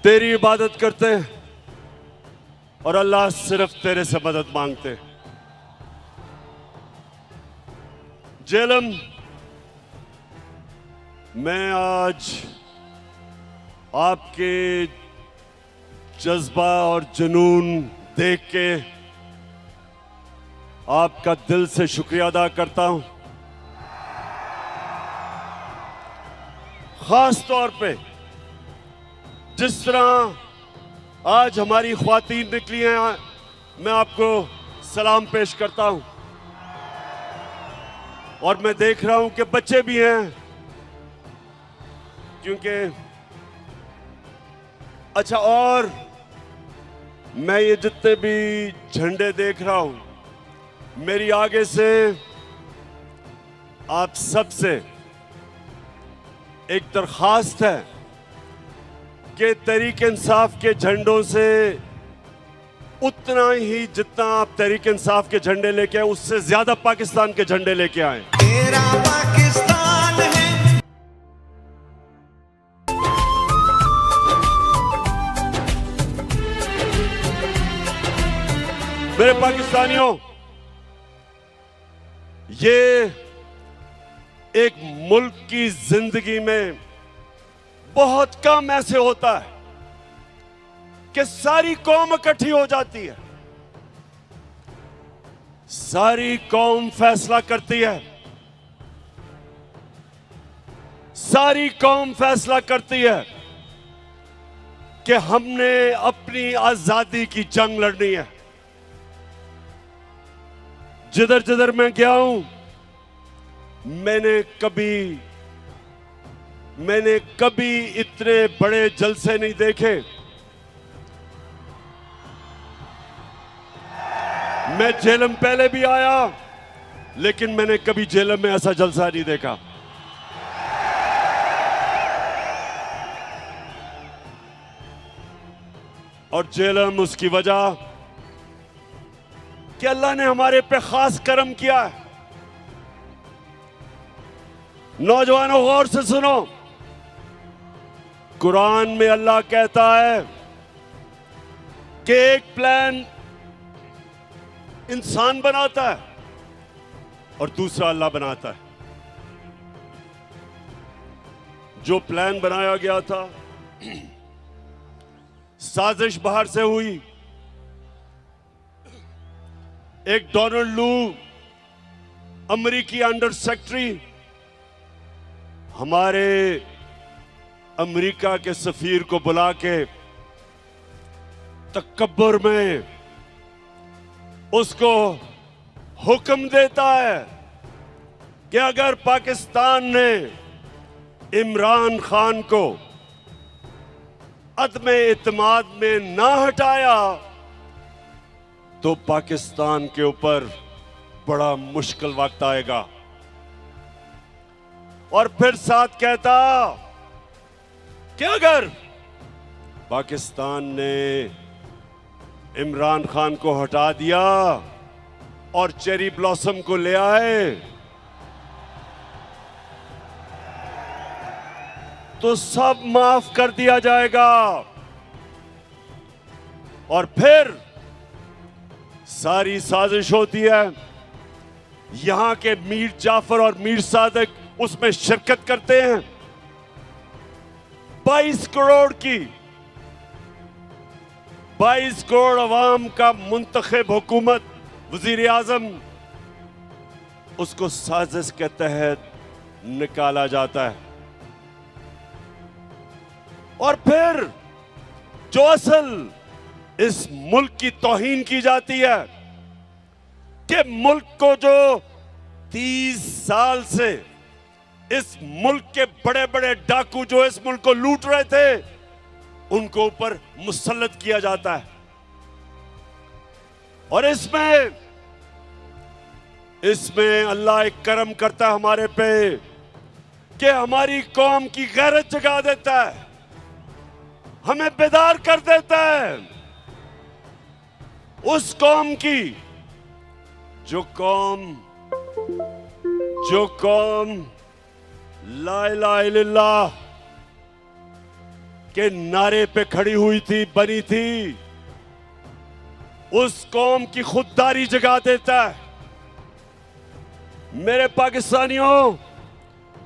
तेरी इबादत करते और अल्लाह सिर्फ तेरे से मदद मांगते। जेलम, मैं आज आपके जज्बा और जुनून देख के आपका दिल से शुक्रिया अदा करता हूं। खास तौर पे जिस तरह आज हमारी ख्वातीन निकली हैं, मैं आपको सलाम पेश करता हूं। और मैं देख रहा हूं कि बच्चे भी हैं, क्योंकि अच्छा, और मैं ये जितने भी झंडे देख रहा हूं, मेरी आगे से आप सबसे एक दरखास्त है कि तहरीक इंसाफ के झंडों से उतना ही जितना आप तहरीक इंसाफ के झंडे लेके आए, उससे ज्यादा पाकिस्तान के झंडे लेके आए। तेरा पाकिस्तान है। मेरे पाकिस्तानियों, ये एक मुल्क की जिंदगी में बहुत कम ऐसे होता है कि सारी कौम इकट्ठी हो जाती है, सारी कौम फैसला करती है, सारी कौम फैसला करती है कि हमने अपनी आजादी की जंग लड़नी है। जिधर जिधर मैं गया हूं, मैंने कभी इतने बड़े जलसे नहीं देखे। मैं जेलम पहले भी आया, लेकिन मैंने कभी जेलम में ऐसा जलसा नहीं देखा। और जेलम, उसकी वजह कि अल्लाह ने हमारे पे खास करम किया है। नौजवानों, गौर से सुनो, कुरान में अल्लाह कहता है कि एक प्लान इंसान बनाता है और दूसरा अल्लाह बनाता है। जो प्लान बनाया गया था, साजिश बाहर से हुई। एक डोनाल्ड लू, अमेरिकी अंडर सेक्रेटरी, हमारे अमेरिका के सफीर को बुला के तकब्बुर में उसको हुक्म देता है कि अगर पाकिस्तान ने इमरान खान को अदम इत्मीनान में ना हटाया तो पाकिस्तान के ऊपर बड़ा मुश्किल वक्त आएगा। और फिर साथ कहता कि अगर पाकिस्तान ने इमरान खान को हटा दिया और चेरी ब्लॉसम को ले आए तो सब माफ कर दिया जाएगा। और फिर सारी साजिश होती है, यहां के मीर जाफर और मीर सादिक उसमें शिरकत करते हैं। 22 करोड़ अवाम का मुंतखब हुकूमत, वजीर आजम, उसको साजिश के तहत निकाला जाता है। और फिर जो असल इस मुल्क की तौहीन की जाती है कि मुल्क को जो 30 साल से इस मुल्क के बड़े बड़े डाकू जो इस मुल्क को लूट रहे थे, उनको ऊपर मुसल्लत किया जाता है। और इसमें अल्लाह एक करम करता है हमारे पे कि हमारी कौम की गैरत जगा देता है, हमें बेदार कर देता है। उस कौम की जो कौम ला इलाहा इल्लल्लाह के नारे पे खड़ी हुई थी, बनी थी, उस कौम की खुददारी जगा देता है। मेरे पाकिस्तानियों,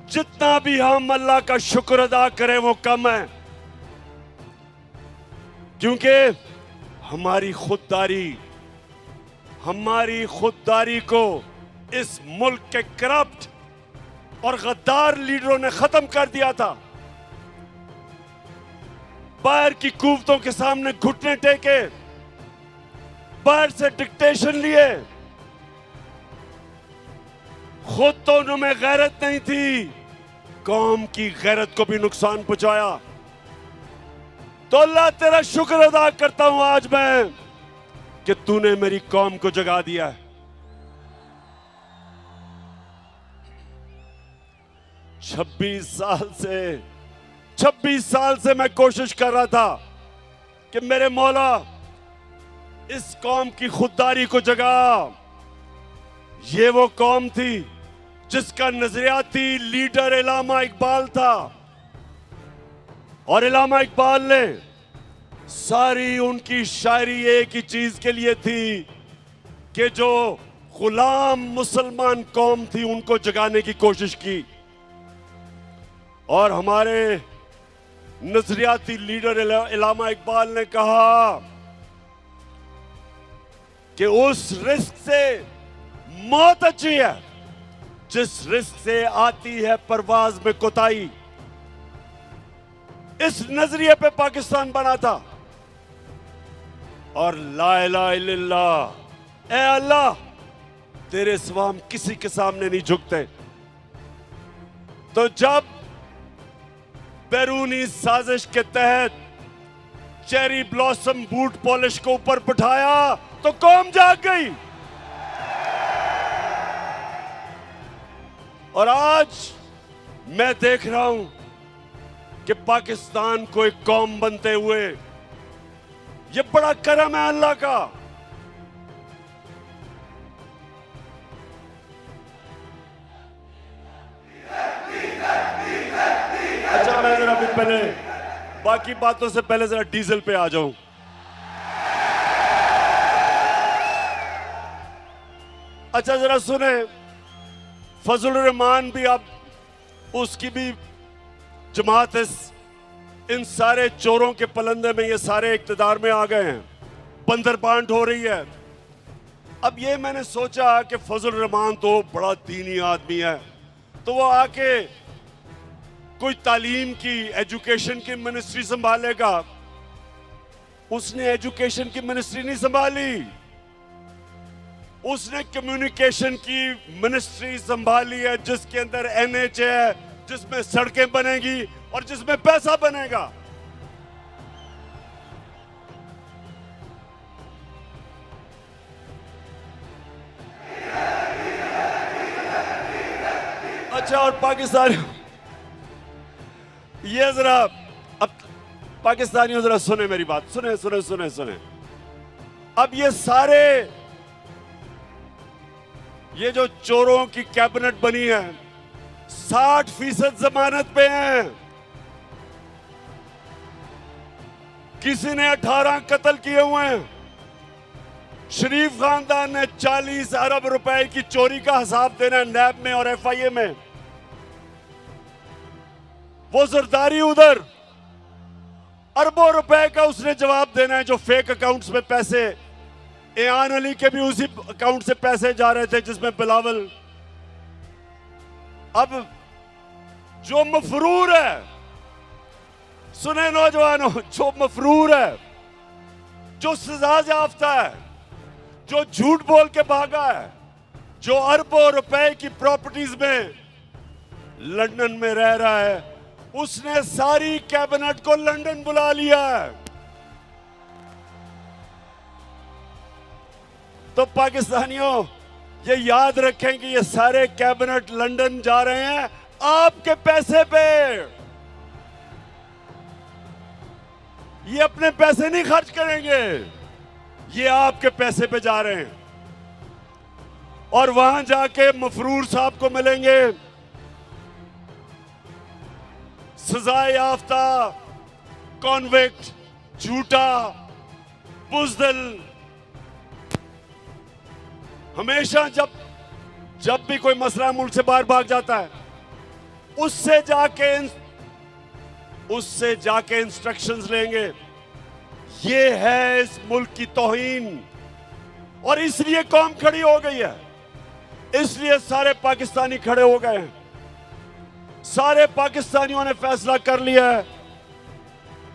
जितना भी हम अल्लाह का शुक्र अदा करें वो कम है, क्योंकि हमारी खुददारी को इस मुल्क के करप्ट और गद्दार लीडरों ने खत्म कर दिया था। बाहर की कुव्वतों के सामने घुटने टेके, बाहर से डिक्टेशन लिए, खुद तो उनमें गैरत नहीं थी, कौम की गैरत को भी नुकसान पहुंचाया। तो अल्लाह तेरा शुक्र अदा करता हूं आज मैं कि तूने मेरी कौम को जगा दिया है। 26 साल से मैं कोशिश कर रहा था कि मेरे मौला इस कौम की खुददारी को जगा। ये वो कौम थी जिसका नजरियाती लीडर इलामा इकबाल था, और इलामा इकबाल ने सारी उनकी शायरी एक ही चीज के लिए थी कि जो गुलाम मुसलमान कौम थी उनको जगाने की कोशिश की। और हमारे नजरियाती लीडर इलामा इकबाल ने कहा कि उस रिस्क से मौत अच्छी है जिस रिस्क से आती है परवाज में कोताही। इस नजरिए पे पाकिस्तान बना था। और ला इलाहा इल्लल्लाह, ए अल्लाह तेरे सिवा हम किसी के सामने नहीं झुकते। तो जब बैरूनी साजिश के तहत चेरी ब्लॉसम बूट पॉलिश को ऊपर बिठाया तो कौम जाग गई। और आज मैं देख रहा हूं कि पाकिस्तान को एक कौम बनते हुए, ये बड़ा करम है अल्लाह का। अच्छा, मैं जरा अभी पहले बाकी बातों से पहले जरा डीजल पे आ जाऊं। अच्छा जरा सुने, फजल रहमान भी, अब उसकी भी जमात इन सारे चोरों के पलंदे में ये सारे इक्तदार में आ गए हैं, बंदर बांट हो रही है। अब ये मैंने सोचा कि फजल रहमान तो बड़ा दीनी आदमी है, तो वो आके कोई तालीम की, एजुकेशन की मिनिस्ट्री संभालेगा। उसने एजुकेशन की मिनिस्ट्री नहीं संभाली, उसने कम्युनिकेशन की मिनिस्ट्री संभाली है, जिसके अंदर एनएच है, जिसमें सड़कें बनेगी और जिसमें पैसा बनेगा। अच्छा, और पाकिस्तानियों, ये जरा, अब पाकिस्तानियों जरा सुने मेरी बात, सुने सुने सुने सुने। अब ये सारे, ये जो चोरों की कैबिनेट बनी है 60% जमानत पे हैं। किसी ने 18 कत्ल किए हुए हैं। शरीफ खानदान ने 40 अरब रुपए की चोरी का हिसाब देना है नैब में और एफआईए में। वो जरदारी उधर अरबों रुपए का उसने जवाब देना है, जो फेक अकाउंट्स में पैसे, एयान अली के भी उसी अकाउंट से पैसे जा रहे थे जिसमें बिलावल। अब जो मफरूर है, सुने नौजवानों, जो मफरूर है, जो सजा याफ्ता है, जो झूठ बोल के भागा है, जो अरबों रुपए की प्रॉपर्टीज में लंदन में रह रहा है, उसने सारी कैबिनेट को लंदन बुला लिया है। तो पाकिस्तानियों ये याद रखें कि ये सारे कैबिनेट लंदन जा रहे हैं आपके पैसे पे। ये अपने पैसे नहीं खर्च करेंगे, ये आपके पैसे पे जा रहे हैं। और वहां जाके मफरूर साहब को मिलेंगे, सजा याफ्ता कॉन्विक्ट, झूठा, बुज़दिल, हमेशा जब भी कोई मसला मुल्क से बाहर भाग जाता है, उससे जाके इंस्ट्रक्शंस लेंगे। ये है इस मुल्क की तौहीन, और इसलिए कौम खड़ी हो गई है, इसलिए सारे पाकिस्तानी खड़े हो गए हैं। सारे पाकिस्तानियों ने फैसला कर लिया है,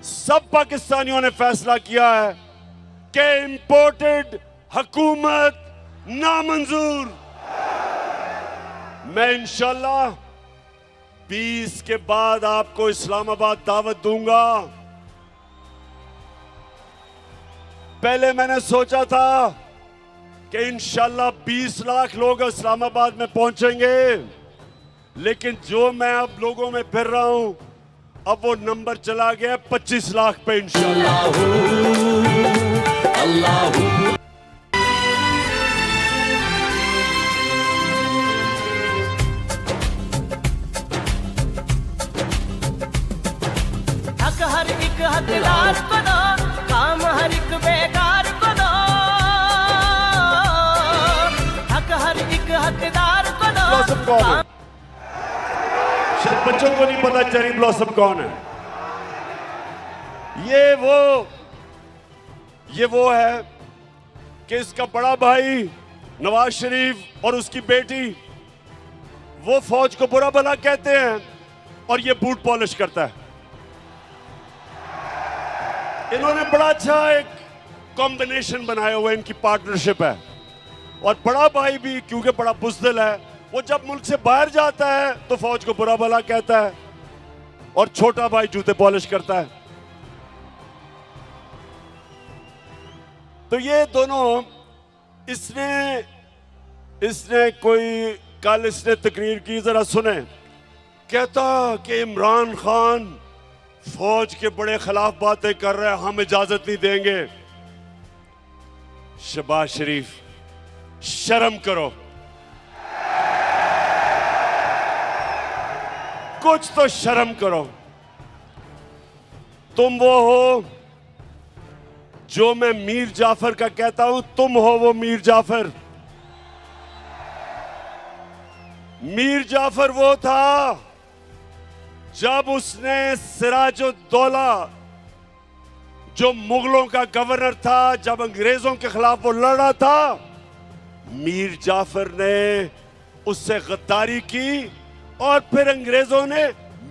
सब पाकिस्तानियों ने फैसला किया है कि इंपोर्टेड हुकूमत नामंजूर। मैं इंशाल्लाह 20 के बाद आपको इस्लामाबाद दावत दूंगा। पहले मैंने सोचा था कि इंशाल्लाह 20 लाख लोग इस्लामाबाद में पहुंचेंगे, लेकिन जो मैं अब लोगों में फिर रहा हूं, अब वो नंबर चला गया 25 लाख पे इंशाल्लाह। हक हर एक हकदार को दो, काम हर एक बेकार को दो। हक हर एक हकदार को दो। ब्लॉसम कौन है? शायद बच्चों को नहीं पता चेरी ब्लॉसम कौन है। ये वो है कि इसका बड़ा भाई नवाज शरीफ और उसकी बेटी वो फौज को बुरा भला कहते हैं और ये बूट पॉलिश करता है। इन्होंने बड़ा अच्छा एक कॉम्बिनेशन बनाया हुआ है, इनकी पार्टनरशिप है। और बड़ा भाई भी क्योंकि बड़ा बुज़दिल है, वो जब मुल्क से बाहर जाता है तो फौज को बुरा भला कहता है, और छोटा भाई जूते पॉलिश करता है। तो ये दोनों इसने कोई कल इसने तकरीर की, जरा सुने। कहता कि इमरान खान फौज के बड़े खिलाफ बातें कर रहे हैं, हम इजाजत नहीं देंगे। शहबाज शरीफ, शर्म करो, कुछ तो शर्म करो। तुम वो हो जो मैं मीर जाफर का कहता हूं, तुम हो वो मीर जाफर। मीर जाफर वो था जब उसने सिराजुद्दौला जो मुगलों का गवर्नर था, जब अंग्रेजों के खिलाफ वो लड़ा था, मीर जाफर ने उससे गद्दारी की और फिर अंग्रेजों ने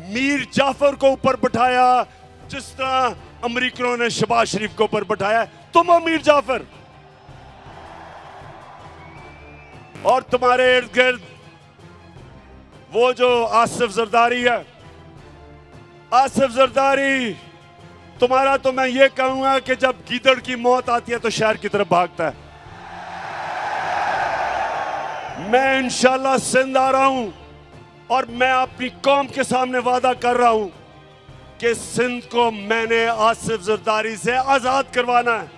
मीर जाफर को ऊपर बिठाया, जिस तरह अमेरिकनों ने शहबाज शरीफ को ऊपर बिठाया। तुम हो मीर जाफर, और तुम्हारे इर्द गिर्द वो जो आसिफ जरदारी है, आसिफ जरदारी तुम्हारा तो मैं ये कहूंगा कि जब गीदड़ की मौत आती है तो शहर की तरफ भागता है। मैं इंशाल्लाह सिंध आ रहा हूं और मैं अपनी कौम के सामने वादा कर रहा हूं कि सिंध को मैंने आसिफ जरदारी से आजाद करवाना है।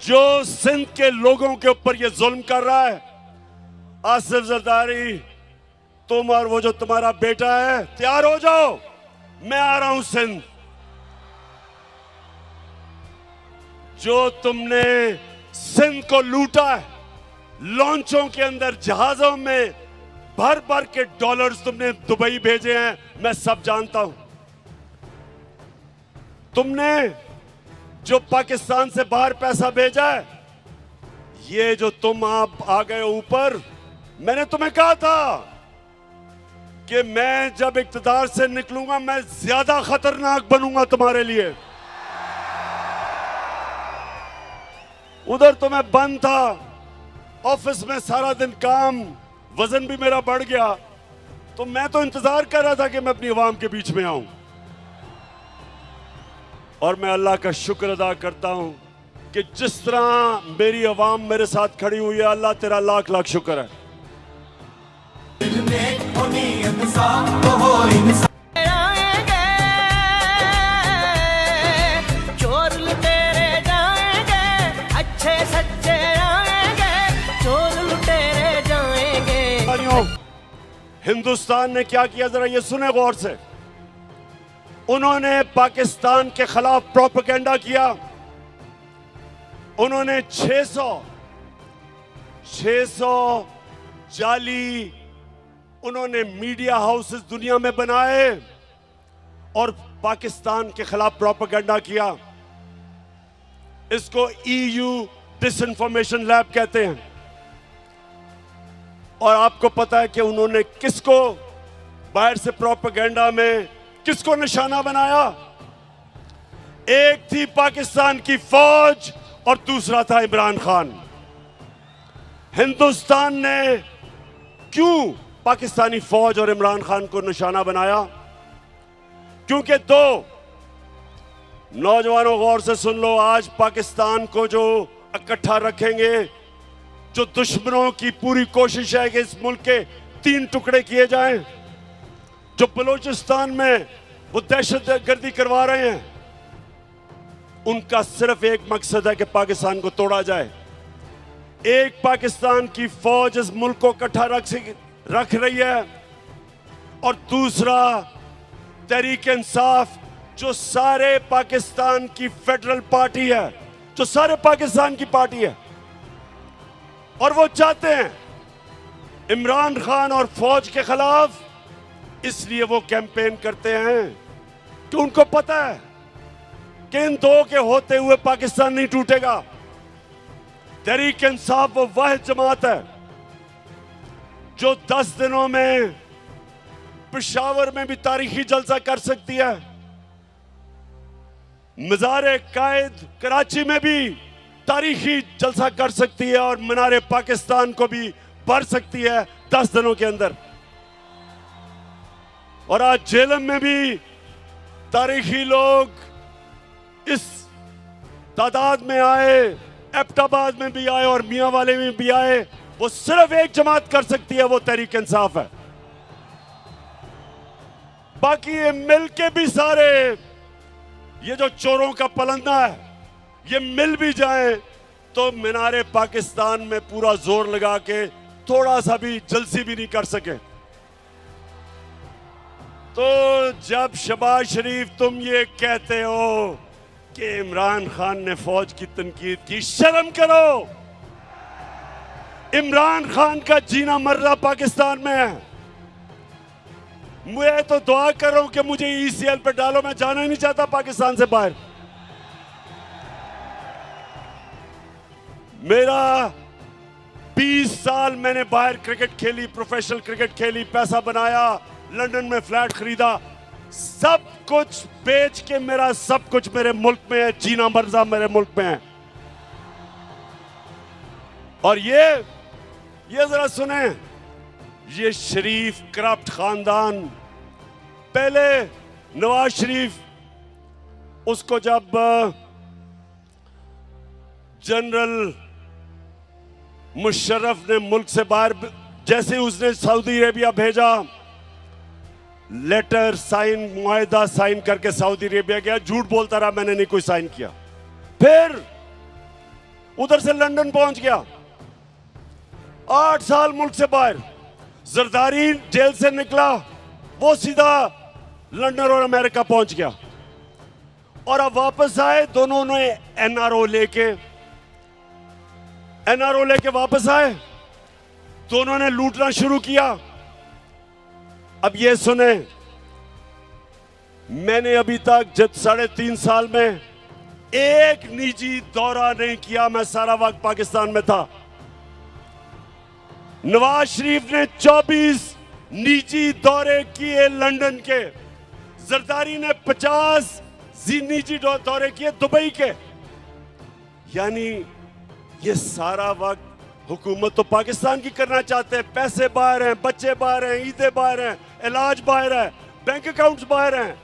जो सिंध के लोगों के ऊपर ये जुल्म कर रहा है, आसिफ जरदारी, तुम और वो जो तुम्हारा बेटा है, तैयार हो जाओ, मैं आ रहा हूं सिंध। जो तुमने सिंध को लूटा है, लॉन्चों के अंदर जहाजों में भर भर के डॉलर्स तुमने दुबई भेजे हैं, मैं सब जानता हूं। तुमने जो पाकिस्तान से बाहर पैसा भेजा है, ये जो तुम आप आ गए ऊपर, मैंने तुम्हें कहा था कि मैं जब इक्तदार से निकलूंगा मैं ज्यादा खतरनाक बनूंगा तुम्हारे लिए। उधर तो मैं बंद था, ऑफिस में सारा दिन काम, वजन भी मेरा बढ़ गया, तो मैं तो इंतजार कर रहा था कि मैं अपनी आवाम के बीच में आऊं। और मैं अल्लाह का शुक्र अदा करता हूं कि जिस तरह मेरी आवाम मेरे साथ खड़ी हुई है, अल्लाह तेरा लाख लाख शुक्र है। आएंगे, चोर लुटेरे जाएंगे, अच्छे सच्चे आएंगे, चोर लुटेरे जाएंगे। हिंदुस्तान ने क्या किया, जरा ये सुने गौर से। उन्होंने पाकिस्तान के खिलाफ प्रोपेगेंडा किया। उन्होंने 600 जाली उन्होंने मीडिया हाउसेस दुनिया में बनाए और पाकिस्तान के खिलाफ प्रोपेगेंडा किया। इसको EU डिसइंफॉर्मेशन लैब कहते हैं। और आपको पता है कि उन्होंने किसको बाहर से प्रोपेगेंडा में किसको निशाना बनाया? एक थी पाकिस्तान की फौज और दूसरा था इमरान खान। हिंदुस्तान ने क्यों पाकिस्तानी फौज और इमरान खान को निशाना बनाया? क्योंकि दो नौजवानों, गौर से सुन लो, आज पाकिस्तान को जो इकट्ठा रखेंगे, जो दुश्मनों की पूरी कोशिश है कि इस मुल्क के 3 टुकड़े किए जाएं, जो बलूचिस्तान में वो दहशतगर्दी करवा रहे हैं, उनका सिर्फ एक मकसद है कि पाकिस्तान को तोड़ा जाए। एक पाकिस्तान की फौज इस मुल्क को इकट्ठा रख रही है और दूसरा तहरीक इंसाफ, जो सारे पाकिस्तान की फेडरल पार्टी है, जो सारे पाकिस्तान की पार्टी है, और वो चाहते हैं इमरान खान और फौज के खिलाफ। इसलिए वो कैंपेन करते हैं कि उनको पता है कि इन दो के होते हुए पाकिस्तान नहीं टूटेगा। तहरीक इंसाफ वो वाहिद जमात है जो 10 दिनों में पेशावर में भी तारीखी जलसा कर सकती है, मज़ार कायद कराची में भी तारीखी जलसा कर सकती है और मीनार पाकिस्तान को भी भर सकती है 10 दिनों के अंदर। और आज झेलम में भी तारीखी लोग इस तादाद में आए, एबटाबाद में भी आए और मियां वाले में भी आए। वो सिर्फ एक जमात कर सकती है, वो तहरीक इंसाफ है। बाकी ये मिल के भी सारे, ये जो चोरों का पलंदा है, ये मिल भी जाए तो मीनारे पाकिस्तान में पूरा जोर लगा के थोड़ा सा भी जलसी भी नहीं कर सके। तो जब शहबाज शरीफ तुम ये कहते हो कि इमरान खान ने फौज की तनकीद की, शर्म करो। इमरान खान का जीना मरना पाकिस्तान में है। मैं तो दुआ कर रहा हूं कि मुझे ECL पे डालो, मैं जाना ही नहीं चाहता पाकिस्तान से बाहर। मेरा 20 साल मैंने बाहर क्रिकेट खेली, प्रोफेशनल क्रिकेट खेली, पैसा बनाया, लंदन में फ्लैट खरीदा, सब कुछ बेच के मेरा सब कुछ मेरे मुल्क में है, जीना मरना मेरे मुल्क में है। और ये जरा सुने, ये शरीफ करप्ट खानदान, पहले नवाज शरीफ, उसको जब जनरल मुशर्रफ ने मुल्क से बाहर, जैसे उसने सऊदी अरेबिया भेजा, लेटर साइन, मुआहदा साइन करके सऊदी अरेबिया गया, झूठ बोलता रहा मैंने नहीं कोई साइन किया। फिर उधर से लंदन पहुंच गया, 8 साल मुल्क से बाहर। जरदारी जेल से निकला, वो सीधा लंदन और अमेरिका पहुंच गया। और अब वापस आए, दोनों ने NRO लेके वापस आए, दोनों ने लूटना शुरू किया। अब ये सुने, मैंने अभी तक 3.5 साल में एक निजी दौरा नहीं किया, मैं सारा वक्त पाकिस्तान में था। नवाज शरीफ ने 24 निजी दौरे किए लंदन के, जरदारी ने 50 निजी दौरे किए दुबई के। यानी ये सारा वक्त हुकूमत तो पाकिस्तान की करना चाहते हैं, पैसे बाहर हैं, बच्चे बाहर हैं, ईदें बाहर हैं, इलाज बाहर है, बैंक अकाउंट्स बाहर हैं,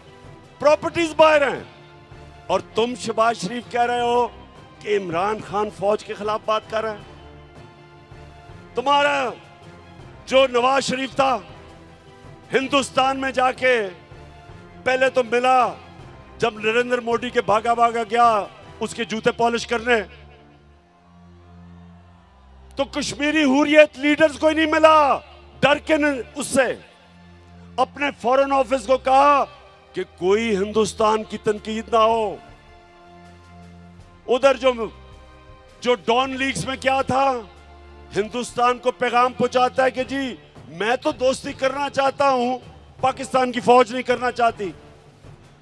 प्रॉपर्टीज बाहर हैं। और तुम शहबाज शरीफ कह रहे हो कि इमरान खान फौज के खिलाफ बात कर रहा है। तुम्हारा जो नवाज शरीफ था, हिंदुस्तान में जाके पहले तो मिला, जब नरेंद्र मोदी के भागा गया उसके जूते पॉलिश करने, तो कश्मीरी हुर्रियत लीडर्स को ही नहीं मिला, डर के उससे अपने फॉरेन ऑफिस को कहा कि कोई हिंदुस्तान की तनकीद ना हो। उधर जो डॉन लीग्स में क्या था, हिंदुस्तान को पैगाम पहुंचाता है कि जी मैं तो दोस्ती करना चाहता हूं, पाकिस्तान की फौज नहीं करना चाहती।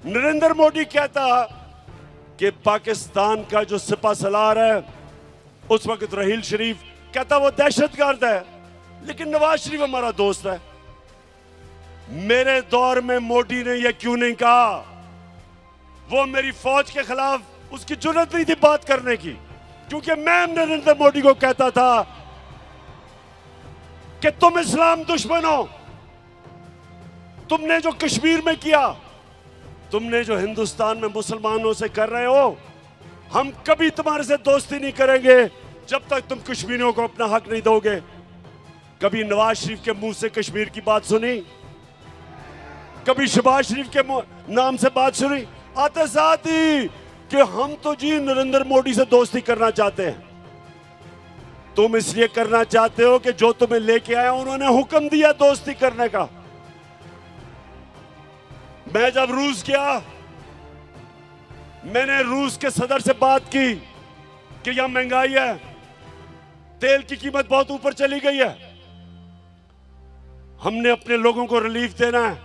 नरेंद्र मोदी कहता कि पाकिस्तान का जो सिपा सलार है उस वक्त रहील शरीफ, कहता वो दहशतगर्द है, लेकिन नवाज शरीफ हमारा दोस्त है। मेरे दौर में मोदी ने यह क्यों नहीं कहा? वो मेरी फौज के खिलाफ उसकी जुर्रत नहीं थी बात करने की, क्योंकि मैं नरेंद्र मोदी को कहता था कि तुम इस्लाम दुश्मन हो, तुमने जो कश्मीर में किया, तुमने जो हिंदुस्तान में मुसलमानों से कर रहे हो, हम कभी तुम्हारे से दोस्ती नहीं करेंगे जब तक तुम कश्मीरियों को अपना हक नहीं दोगे। कभी नवाज शरीफ के मुंह से कश्मीर की बात सुनी? कभी शहबाज शरीफ के नाम से बात सुनी? आते साथ ही कि हम तो जी नरेंद्र मोदी से दोस्ती करना चाहते हैं। तुम इसलिए करना चाहते हो कि जो तुम्हें लेके आया उन्होंने हुक्म दिया दोस्ती करने का। मैं जब रूस गया, मैंने रूस के सदर से बात की कि यहां महंगाई है, तेल की कीमत बहुत ऊपर चली गई है, हमने अपने लोगों को रिलीफ देना है।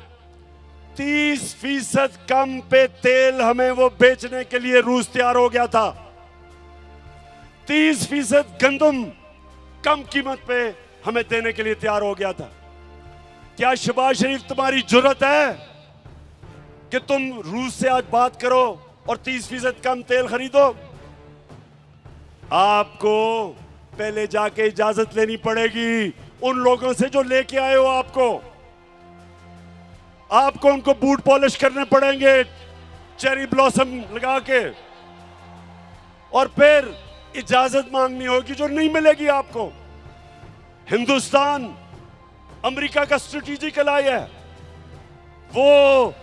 30% कम पे तेल हमें वो बेचने के लिए रूस तैयार हो गया था। 30% गंदम कम कीमत पे हमें देने के लिए तैयार हो गया था। क्या शहबाज शरीफ तुम्हारी जुर्रत है कि तुम रूस से आज बात करो और 30% कम तेल खरीदो? आपको पहले जाके इजाजत लेनी पड़ेगी उन लोगों से जो लेके आए हो। आपको उनको बूट पॉलिश करने पड़ेंगे चेरी ब्लॉसम लगा के, और फिर इजाजत मांगनी होगी जो नहीं मिलेगी आपको। हिंदुस्तान अमेरिका का स्ट्रेटेजिक एलाई है, वो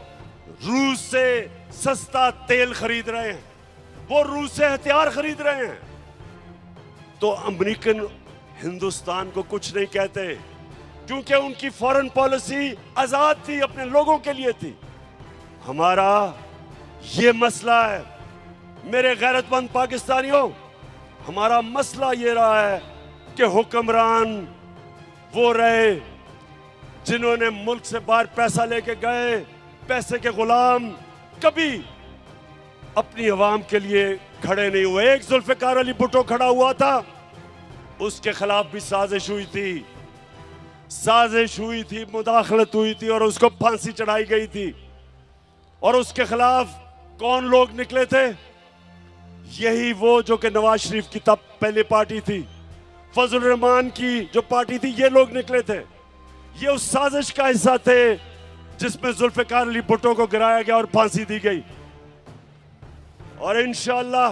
रूस से सस्ता तेल खरीद रहे हैं, वो रूस से हथियार खरीद रहे हैं। तो अमेरिकन हिंदुस्तान को कुछ नहीं कहते, क्योंकि उनकी फॉरेन पॉलिसी आजाद थी, अपने लोगों के लिए थी। हमारा ये मसला है मेरे गैरतमंद पाकिस्तानियों, हमारा मसला ये रहा है कि हुक्मरान वो रहे जिन्होंने मुल्क से बाहर पैसा लेके गए, पैसे के गुलाम, कभी अपनी आवाम के लिए खड़े नहीं हुए। एक जुल्फिकार अली भुट्टो खड़ा हुआ था, उसके खिलाफ भी साजिश हुई थी, मुदाखलत हुई थी और उसको फांसी चढ़ाई गई थी। और उसके खिलाफ कौन लोग निकले थे? यही वो जो कि नवाज शरीफ की तब पहली पार्टी थी, फजल रहमान की जो पार्टी थी, ये लोग निकले थे। ये उस साजिश का हिस्सा थे जिसमें जुल्फिकार अली भुट्टो को गिराया गया और फांसी दी गई। और इंशाअल्लाह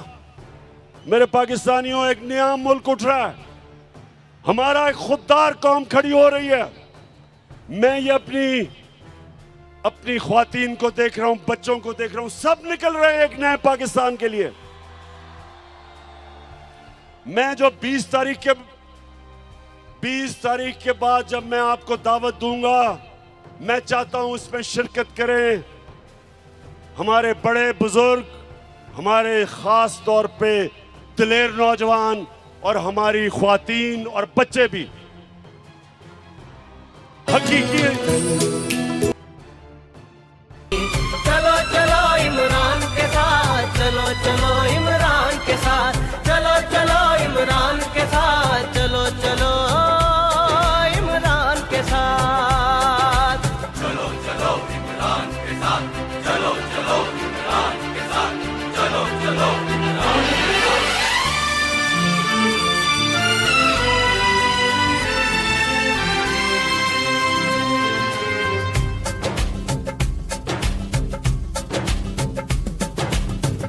मेरे पाकिस्तानियों, एक नया मुल्क उठ रहा है, हमारा एक खुददार कौम खड़ी हो रही है। मैं ये अपनी ख्वातीन को देख रहा हूं, बच्चों को देख रहा हूं, सब निकल रहे हैं एक नए पाकिस्तान के लिए। मैं जो 20 तारीख के बाद जब मैं आपको दावत दूंगा, मैं चाहता हूं इसमें शिरकत करें हमारे बड़े बुजुर्ग, हमारे खास तौर पे दिलेर नौजवान और हमारी ख्वातीन और बच्चे भी। हकीकी चलो चलो इमरान के साथ, चलो चलो इमरान के साथ, चलो चलो इमरान के साथ, चलो चलो इमरान के साथ, चलो चलो इमरान के साथ, चलो चलो इमरान के साथ, चलो चलो इमरान के साथ।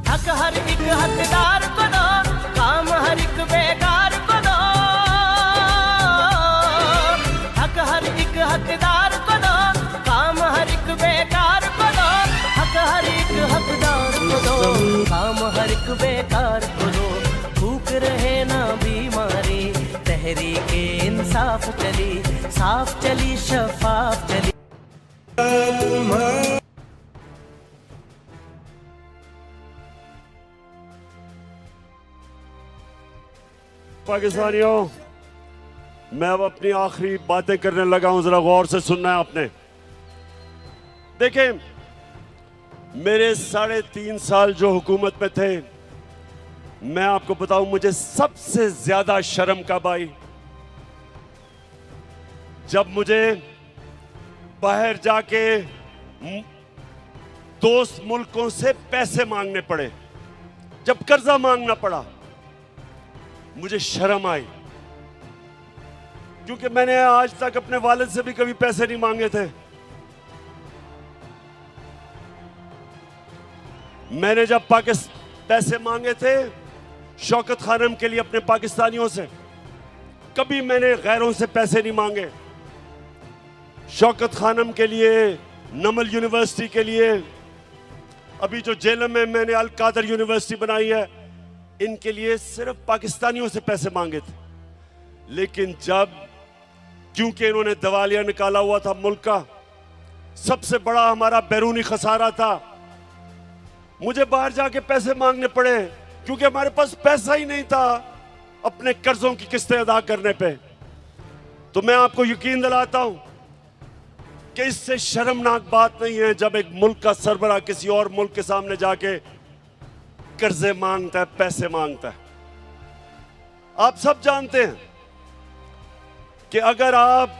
हक हर एक हकदार को दो, काम हर एक बेकार को दो। हक हर एक हकदार को दो, काम हर एक बेकार को दो। हक हर एक हकदार को दो, काम हर एक बेकार को दो। भूख रहे ना बीमारी, तहरीके इंसाफ चली, साफ चली शफाफ चली। पाकिस्तानियों, मैं अब अपनी आखिरी बातें करने लगा हूं, जरा गौर से सुनना है आपने। देखें, मेरे 3.5 साल जो हुकूमत में थे, मैं आपको बताऊं मुझे सबसे ज्यादा शर्म कब आई, जब मुझे बाहर जाके दोस्त मुल्कों से पैसे मांगने पड़े, जब कर्जा मांगना पड़ा, मुझे शर्म आई, क्योंकि मैंने आज तक अपने वालिद से भी कभी पैसे नहीं मांगे थे। मैंने जब पैसे मांगे थे शौकत खानम के लिए अपने पाकिस्तानियों से, कभी मैंने गैरों से पैसे नहीं मांगे। शौकत खानम के लिए, नमल यूनिवर्सिटी के लिए, अभी जो जेलम में मैंने अल कादर यूनिवर्सिटी बनाई है, इनके लिए सिर्फ पाकिस्तानियों से पैसे मांगे थे। लेकिन जब, क्योंकि इन्होंने दिवालिया निकाला हुआ था मुल्क का, सबसे बड़ा हमारा बैरूनी खसारा था, मुझे बाहर जाके पैसे मांगने पड़े, क्योंकि हमारे पास पैसा ही नहीं था अपने कर्जों की किस्तें अदा करने पे। तो मैं आपको यकीन दिलाता हूं कि इससे शर्मनाक बात नहीं है जब एक मुल्क का सरबराह किसी और मुल्क के सामने जाके कर्जे मांगता है, पैसे मांगता है। आप सब जानते हैं कि अगर आप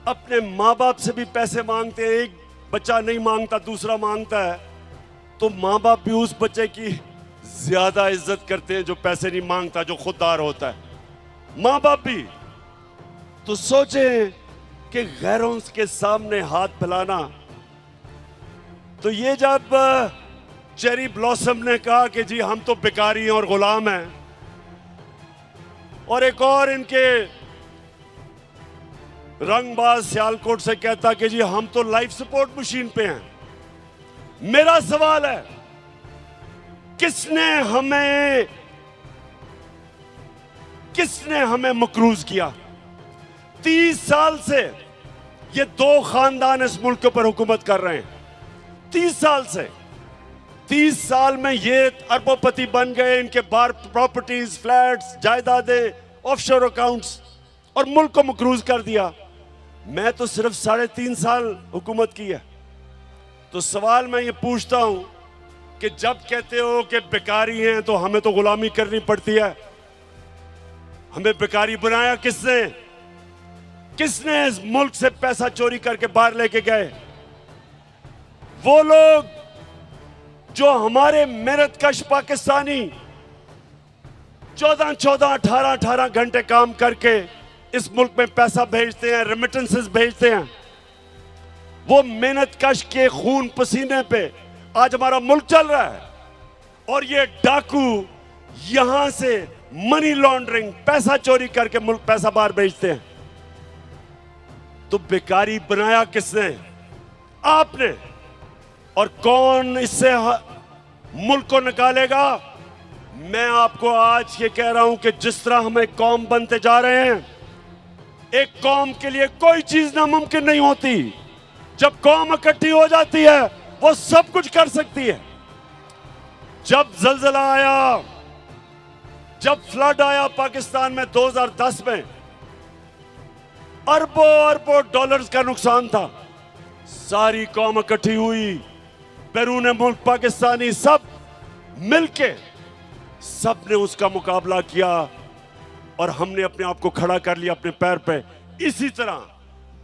अपने मां बाप से भी पैसे मांगते हैं, एक बच्चा नहीं मांगता दूसरा मांगता है, तो मां बाप भी उस बच्चे की ज्यादा इज्जत करते हैं जो पैसे नहीं मांगता, जो खुददार होता है। मां बाप भी तो सोचें कि गैरों के सामने हाथ फैलाना। तो ये जब चेरी ब्लॉसम ने कहा कि जी हम तो बेकारी हैं और गुलाम हैं, और एक और इनके रंगबाज सियालकोट से कहता कि जी हम तो लाइफ सपोर्ट मशीन पे हैं, मेरा सवाल है किसने हमें मकरूज किया? 30 साल से ये दो खानदान इस मुल्क के ऊपर हुकूमत कर रहे हैं। 30 साल से, 30 साल में ये अरबोपति बन गए, इनके बार प्रॉपर्टीज, फ्लैट्स, जायदादें, ऑफशोर अकाउंट्स, और मुल्क को मकरूज कर दिया। मैं तो सिर्फ 3.5 साल हुकूमत की है। तो सवाल मैं ये पूछता हूं कि जब कहते हो कि बेकारी हैं तो हमें तो गुलामी करनी पड़ती है, हमें बेकारी बनाया किसने? किसने इस मुल्क से पैसा चोरी करके बाहर लेके गए? वो लोग जो हमारे मेहनतकश पाकिस्तानी 14-14, 18-18 घंटे काम करके इस मुल्क में पैसा भेजते हैं, रेमिटेंसेस भेजते हैं, वो मेहनतकश के खून पसीने पे आज हमारा मुल्क चल रहा है। और ये डाकू यहां से मनी लॉन्ड्रिंग, पैसा चोरी करके मुल्क पैसा बाहर भेजते हैं। तो बेकारी बनाया किसने? आपने। और कौन इससे मुल्क को निकालेगा? मैं आपको आज ये कह रहा हूं कि जिस तरह हम एक कौम बनते जा रहे हैं, एक कौम के लिए कोई चीज नामुमकिन नहीं होती। जब कौम इकट्ठी हो जाती है वो सब कुछ कर सकती है। जब जलजला आया, जब फ्लड आया पाकिस्तान में 2010 में, अरबों अरबों डॉलर्स का नुकसान था। सारी कौम इकट्ठी हुई, बैरून मुल्क पाकिस्तानी सब मिलके, सब ने उसका मुकाबला किया और हमने अपने आप को खड़ा कर लिया अपने पैर पे। इसी तरह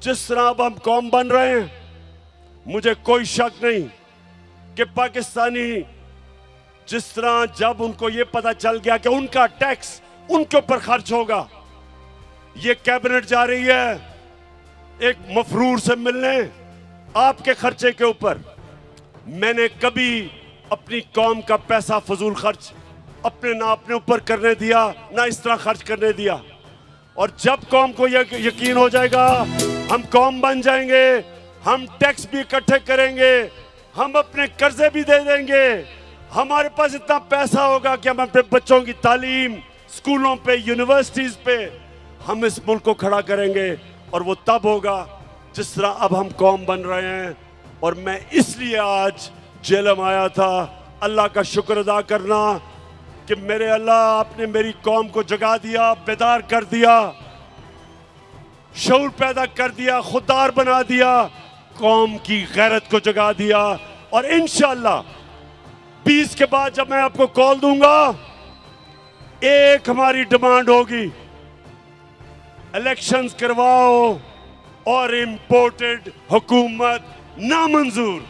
जिस तरह अब हम कौम बन रहे हैं, मुझे कोई शक नहीं कि पाकिस्तानी जिस तरह जब उनको ये पता चल गया कि उनका टैक्स उनके ऊपर खर्च होगा, ये कैबिनेट जा रही है एक मफरूर से मिलने आपके खर्चे के ऊपर। मैंने कभी अपनी कौम का पैसा फजूल खर्च अपने ऊपर करने दिया, ना इस तरह खर्च करने दिया। और जब कौम को यकीन हो जाएगा हम कौम बन जाएंगे, हम टैक्स भी इकट्ठे करेंगे, हम अपने कर्जे भी दे देंगे, हमारे पास इतना पैसा होगा कि हम अपने बच्चों की तालीम, स्कूलों पे, यूनिवर्सिटीज पे हम इस मुल्क को खड़ा करेंगे। और वो तब होगा जिस तरह अब हम कौम बन रहे हैं। और मैं इसलिए आज जेलम आया था, अल्लाह का शुक्र अदा करना कि मेरे अल्लाह आपने मेरी कौम को जगा दिया, बेदार कर दिया, शऊर पैदा कर दिया, खुददार बना दिया, कौम की गैरत को जगा दिया। और इंशाअल्लाह 20 के बाद जब मैं आपको कॉल दूंगा, एक हमारी डिमांड होगी, इलेक्शंस करवाओ और इंपोर्टेड हुकूमत नामंजूर।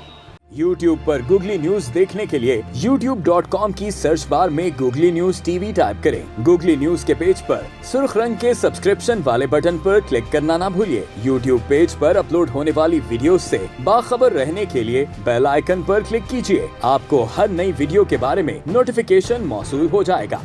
YouTube पर गूगली न्यूज देखने के लिए youtube.com की सर्च बार में गूगली न्यूज टीवी टाइप करें। गूगली न्यूज के पेज पर सुर्ख रंग के सब्सक्रिप्शन वाले बटन पर क्लिक करना ना भूलिए। YouTube पेज पर अपलोड होने वाली वीडियो से बाखबर रहने के लिए बेल आइकन पर क्लिक कीजिए। आपको हर नई वीडियो के बारे में नोटिफिकेशन मौसूल हो जाएगा।